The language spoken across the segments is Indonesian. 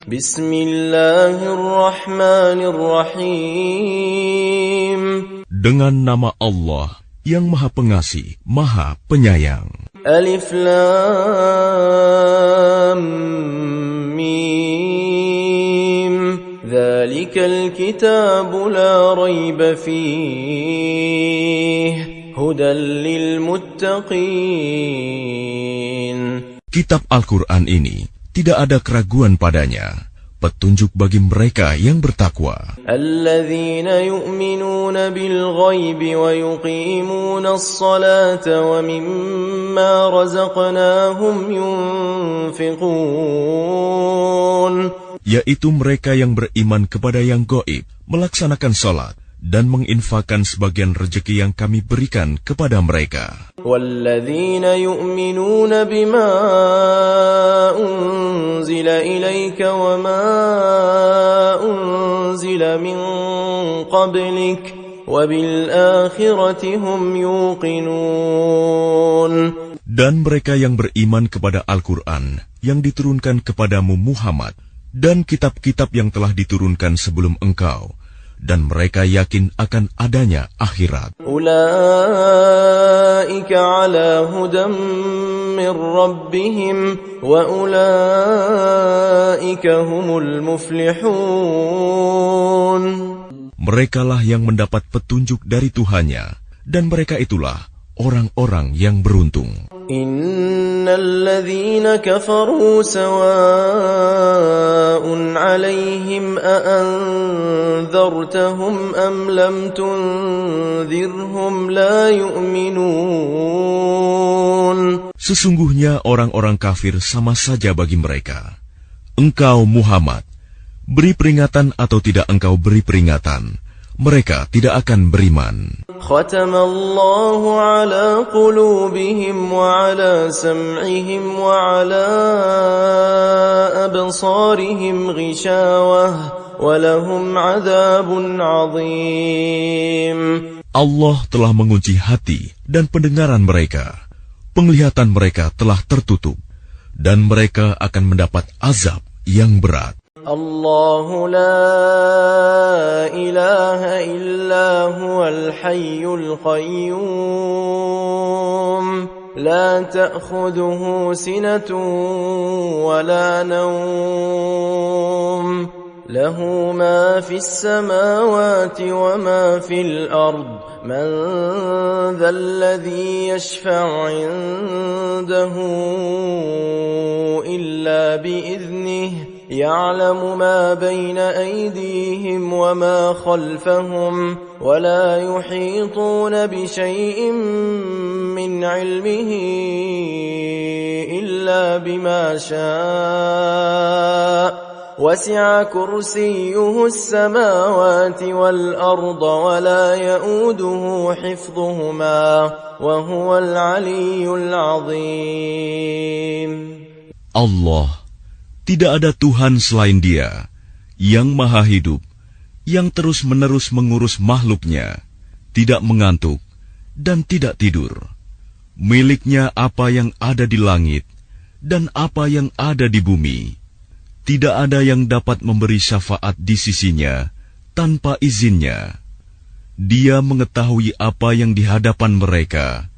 Bismillahirrahmanirrahim. Dengan nama Allah yang Maha Pengasih, Maha Penyayang. Alif Lam Mim. Dzalikal kitabu la raiba fihi hudan lil muttaqin. Kitab Al-Quran ini tidak ada keraguan padanya, petunjuk bagi mereka yang bertakwa. Alladzina yu'minuna bil ghaibi wa yuqimuna as-salata wa mimma razaqnahum yunfiqun. Yaitu mereka yang beriman kepada yang gaib, melaksanakan salat, dan menginfakkan sebagian rezeki yang kami berikan kepada mereka. Walladzina yu'minuna bima unzila ilayka wa ma unzila min qablik wa bil akhirati hum yuqinun. Dan mereka yang beriman kepada Al-Quran yang diturunkan kepadamu Muhammad dan kitab-kitab yang telah diturunkan sebelum engkau, dan mereka yakin akan adanya akhirat. Ulaika ala hudam min rabbihim wa ulaika humul muflihun. Merekalah yang mendapat petunjuk dari Tuhannya, dan mereka itulah orang-orang yang beruntung. Innal ladzina kafaru sawa'un 'alaihim a anzartahum am lam tunzirhum la yu'minun. Sesungguhnya orang-orang kafir sama saja bagi mereka. Engkau Muhammad, beri peringatan atau tidak engkau beri peringatan, mereka tidak akan beriman. Khatamallahu ala qulubihim wa ala sam'ihim wa ala absarihim ghishawah wa lahum 'adzabun 'adzim. Allah telah mengunci hati dan pendengaran mereka. Penglihatan mereka telah tertutup, dan mereka akan mendapat azab yang berat. Allahu la ilaha illa huwal hayyul qayyum la ta'khudhuhu sinatun wa la nawm lahu ma fis samawati wa ma fil ard man dhal ladhi yashfa'u 'indahu illa bi idhnihi يعلم ما بين أيديهم وما خلفهم ولا يحيطون بشيء من علمه إلا بما شاء وسع كرسيه السماوات والأرض ولا يؤوده حفظهما وهو العلي العظيم. Allah, tidak ada Tuhan selain Dia, yang maha hidup, yang terus-menerus mengurus makhluknya, tidak mengantuk, dan tidak tidur. Miliknya apa yang ada di langit, dan apa yang ada di bumi. Tidak ada yang dapat memberi syafaat di sisinya, tanpa izinnya. Dia mengetahui apa yang di hadapan mereka,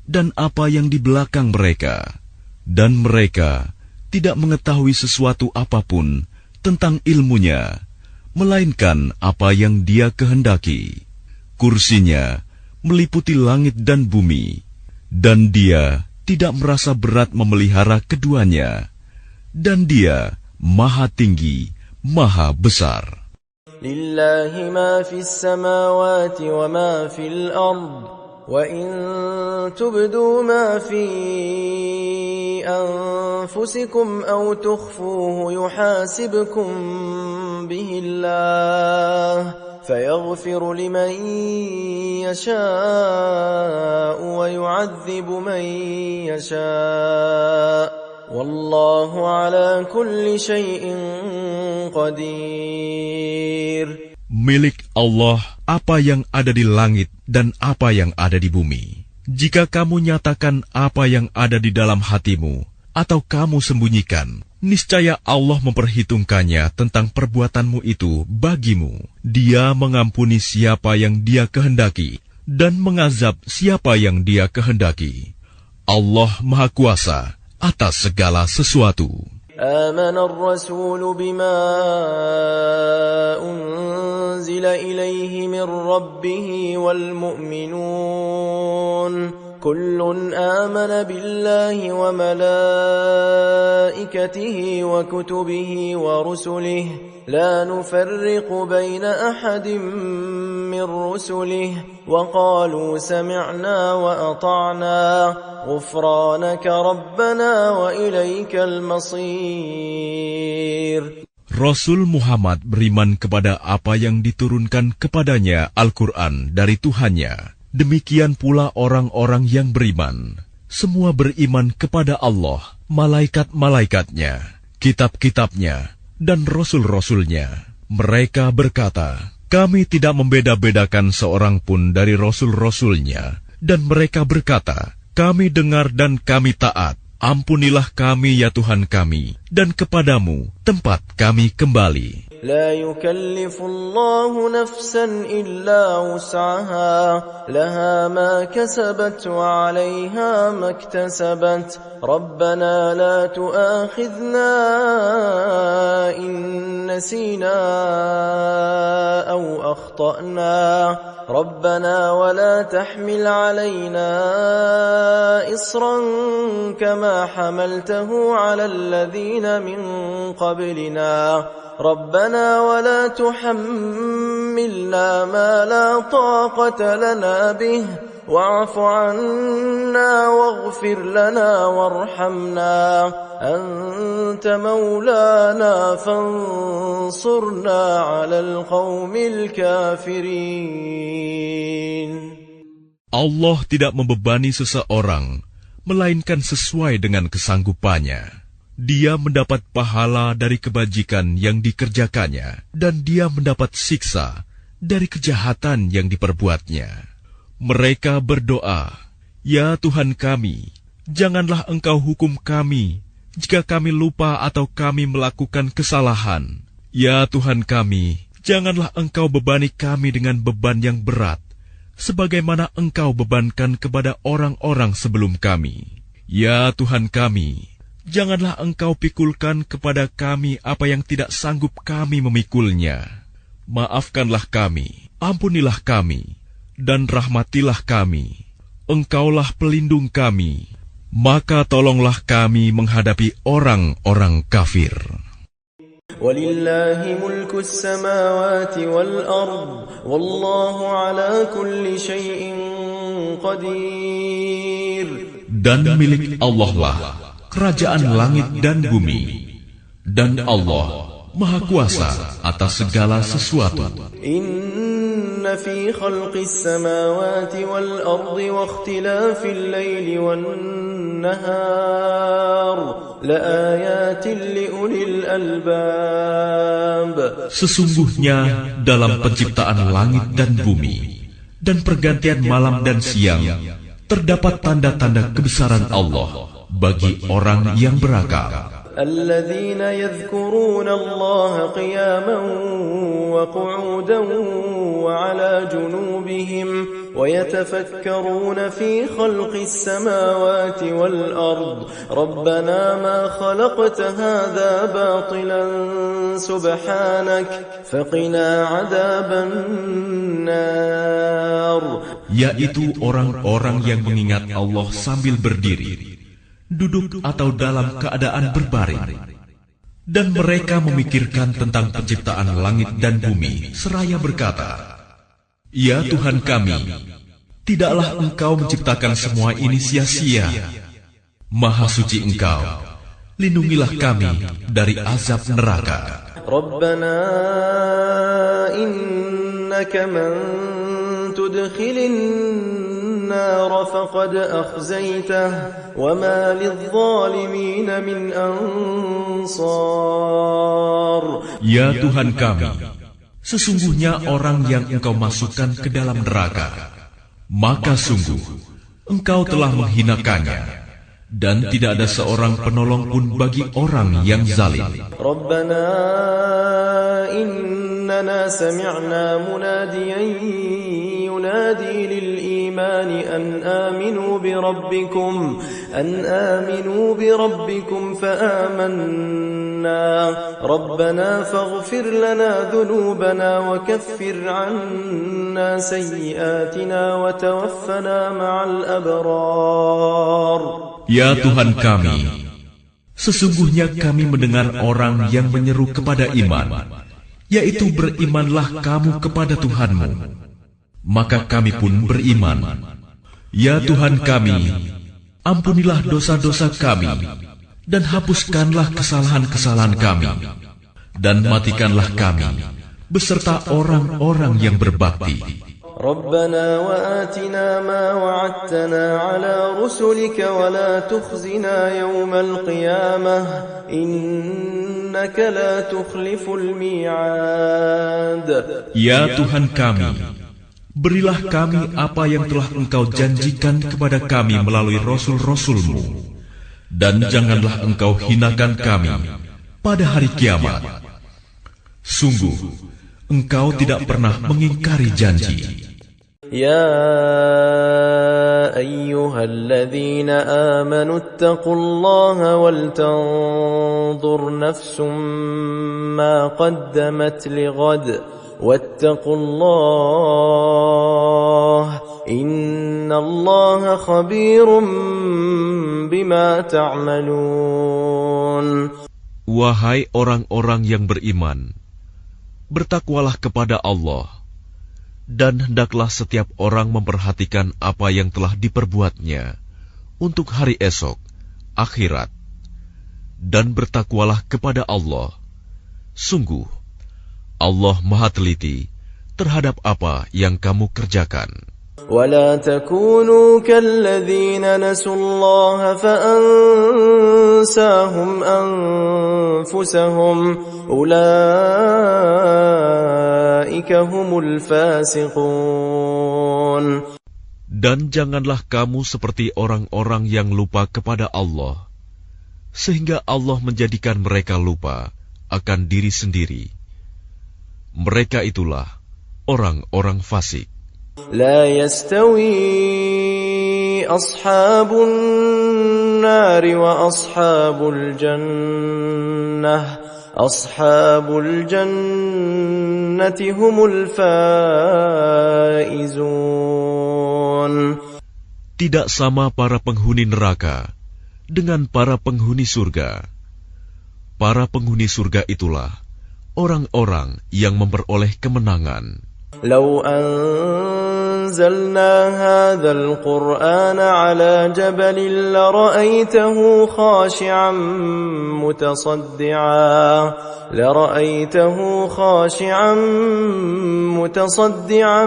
dan apa yang di belakang mereka, dan mereka tidak mengetahui sesuatu apapun tentang ilmunya, melainkan apa yang Dia kehendaki. Kursinya meliputi langit dan bumi, dan Dia tidak merasa berat memelihara keduanya, dan Dia Maha Tinggi, Maha Besar. Lillahi ma fis samawati wa ma fil ard. وَإِن تُبْدُوا مَا فِي أَنفُسِكُمْ أَوْ تُخْفُوهُ يُحَاسِبْكُم بِهِ اللَّهُ فَيَغْفِرُ لِمَن يَشَاءُ وَيُعَذِّبُ مَن يَشَاءُ وَاللَّهُ عَلَى كُلِّ شَيْءٍ قَدِيرٌ. Milik Allah apa yang ada di langit dan apa yang ada di bumi. Jika kamu nyatakan apa yang ada di dalam hatimu, atau kamu sembunyikan, niscaya Allah memperhitungkannya tentang perbuatanmu itu bagimu. Dia mengampuni siapa yang Dia kehendaki dan mengazab siapa yang Dia kehendaki. Allah Maha Kuasa atas segala sesuatu. آمن الرسول بما أنزل إليه من ربه والمؤمنون كل آمن بالله وملائكته وكتبه ورسله لا نفرق بين أحد من رسله وقالوا سمعنا وأطعنا غفرانك ربنا وإليك المصير. Rasul Muhammad beriman kepada apa yang diturunkan kepadanya Al-Quran dari Tuhannya. Demikian pula orang-orang yang beriman. Semua beriman kepada Allah, malaikat-malaikatnya, kitab-kitabnya, dan rasul-rasulnya. Mereka berkata, kami tidak membeda-bedakan seorang pun dari rasul-rasulnya. Dan mereka berkata, kami dengar dan kami taat. Ampunilah kami ya Tuhan kami, dan kepadamu tempat kami kembali. لا يكلف الله نفسا إلا وسعها لها ما كسبت وعليها ما اكتسبت ربنا لا تؤاخذنا إن نسينا أو أخطأنا ربنا ولا تحمل علينا إصرا كما حملته على الذين من قبلنا ربنا ولا تحملنا ما لا طاقة لنا به واعف عنا واغفر لنا وارحمنا أنت مولانا فانصرنا على القوم الكافرين. Allah tidak membebani seseorang, melainkan sesuai dengan kesanggupannya. Dia mendapat pahala dari kebajikan yang dikerjakannya, dan dia mendapat siksa dari kejahatan yang diperbuatnya. Mereka berdoa, ya Tuhan kami, janganlah Engkau hukum kami jika kami lupa atau kami melakukan kesalahan. Ya Tuhan kami, janganlah Engkau bebani kami dengan beban yang berat, sebagaimana Engkau bebankan kepada orang-orang sebelum kami. Ya Tuhan kami, janganlah Engkau pikulkan kepada kami apa yang tidak sanggup kami memikulnya. Maafkanlah kami, ampunilah kami, dan rahmatilah kami. Engkaulah pelindung kami, maka tolonglah kami menghadapi orang-orang kafir. Walillahi mulku as-samawati wal-ard, wallahu ala kulli syai'in qadir. Dan milik Allah lah kerajaan langit dan bumi, dan Allah Maha Kuasa atas segala sesuatu. Inna fi khalqis samawati wal ardi wa ikhtilafil laili wan nahar la ayatin li ulil albab. Sesungguhnya dalam penciptaan langit dan bumi dan pergantian malam dan siang terdapat tanda-tanda kebesaran Allah bagi orang yang berakal. Alladzina yadhkuruna Allah qiyaman wa qu'udan wa 'ala junubihim wa yatafakkaruna fi khalqis samawati wal ard rabbana ma khalaqta hadha batilan subhanak faqina 'adzaban nar. Yaitu orang-orang yang mengingat Allah sambil berdiri, duduk atau dalam keadaan berbaring, dan mereka memikirkan tentang penciptaan langit dan bumi seraya berkata, ya Tuhan kami, tidaklah Engkau menciptakan semua ini sia-sia. Maha suci Engkau, lindungilah kami dari azab neraka. Rabbana innaka man tudkhilin النار فقد أخزيته وما للظالمين من أنصار. Ya Tuhan kami, sesungguhnya orang yang Engkau masukkan ke dalam neraka, maka sungguh Engkau telah menghinakannya, Dan tidak ada seorang penolong pun bagi orang yang zalim. Rabbana innana sami'na munadiyan yunadi lil iman an aminu bi rabbikum fa amanna rabbana faghfir lana dhunubana wa kaffir 'anna sayyi'atina wa tawaffana ma'al abrar. Ya Tuhan kami, sesungguhnya kami mendengar orang yang menyeru kepada iman, yaitu berimanlah kamu kepada Tuhanmu. Maka kami pun beriman. Ya Tuhan kami, ampunilah dosa-dosa kami, dan hapuskanlah kesalahan-kesalahan kami, dan matikanlah kami, beserta orang-orang yang berbakti. ربنا وآتنا ما وعدتنا على رسلك ولا تخزنا يوم القيامة إنك لا تخلف الميعاد. Ya Tuhan kami, berilah kami apa yang telah Engkau janjikan kepada kami melalui Rasul-Rasul-Mu, dan janganlah Engkau hinakan kami pada hari kiamat. Sungguh, Engkau tidak pernah mengingkari janji. Ya ayyuhalladzina amanu ittaqullaha wal tanzur nafsum ma qaddamat lighad wattaqullaha innallaha khabirum bima ta'malun. Wahai orang-orang yang beriman, bertakwalah kepada Allah, dan hendaklah setiap orang memperhatikan apa yang telah diperbuatnya untuk hari esok, akhirat. Dan bertakwalah kepada Allah. Sungguh, Allah Maha Teliti terhadap apa yang kamu kerjakan. ولا تكونوا كالذين نسوا الله فأنساهم أنفسهم أولئك هم الفاسقون. Dan janganlah kamu seperti orang-orang yang lupa kepada Allah, sehingga Allah menjadikan mereka lupa akan diri sendiri. Mereka itulah orang-orang fasik. لا يستوي أصحاب النار وأصحاب الجنة أصحاب الجنة هم الفائزون. Tidak sama para penghuni neraka dengan para penghuni surga. Para penghuni surga itulah orang-orang yang memperoleh kemenangan. لو أنزلنا هذا القرآن على جبل لرأيته خاشعا متصدعا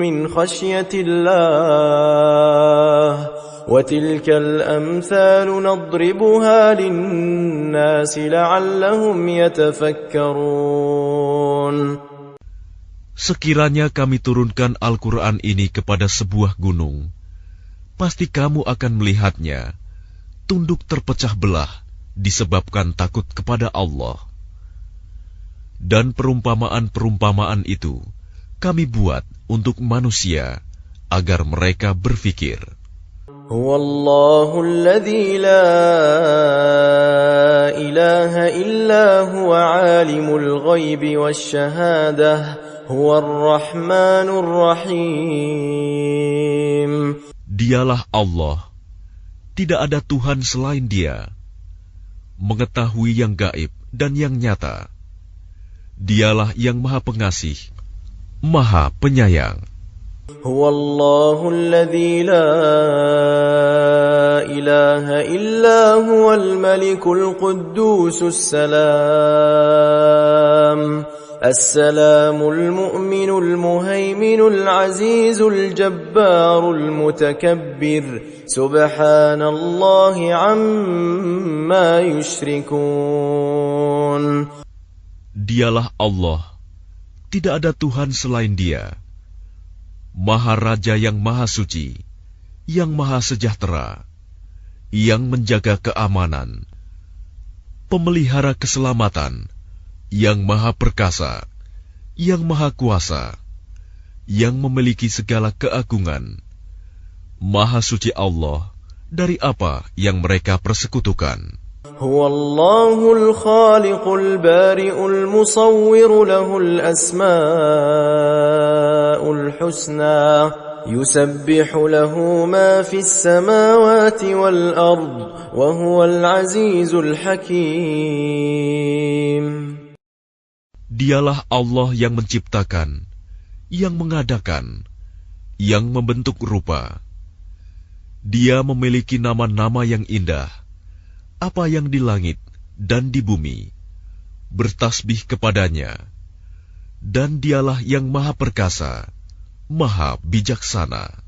من خشية الله وتلك الأمثال نضربها للناس لعلهم يتفكرون. Sekiranya kami turunkan Al-Quran ini kepada sebuah gunung, pasti kamu akan melihatnya tunduk terpecah belah disebabkan takut kepada Allah. Dan perumpamaan-perumpamaan itu kami buat untuk manusia agar mereka berfikir. Huwallahu alladzi la ilaha illa huwa alimul ghaibi wasyahadah huwar rahmanur rahim. Dialah Allah, tidak ada Tuhan selain Dia, mengetahui yang gaib dan yang nyata. Dialah yang Maha Pengasih, Maha Penyayang. Huwallahu alladzi la ilaha illa huwal malikul quddusus salam. السلام المؤمن المهيمن العزيز الجبار المتكبر سبحان الله عما يشركون. Dialah Allah, tidak ada Tuhan selain Dia, Maha Raja yang Maha Suci, yang Maha Sejahtera, yang menjaga keamanan, pemelihara keselamatan, yang Maha Perkasa, yang Maha Kuasa, yang memiliki segala keagungan. Maha suci Allah dari apa yang mereka persekutukan. Huwallahul khaliqul bari'ul musawwir lahul asma'ul husna yusabbihu lahu ma fis samawati wal ard wa huwal azizul hakim. Dialah Allah yang menciptakan, yang mengadakan, yang membentuk rupa. Dia memiliki nama-nama yang indah. Apa yang di langit dan di bumi bertasbih kepadanya, dan dialah yang Maha Perkasa, Maha Bijaksana.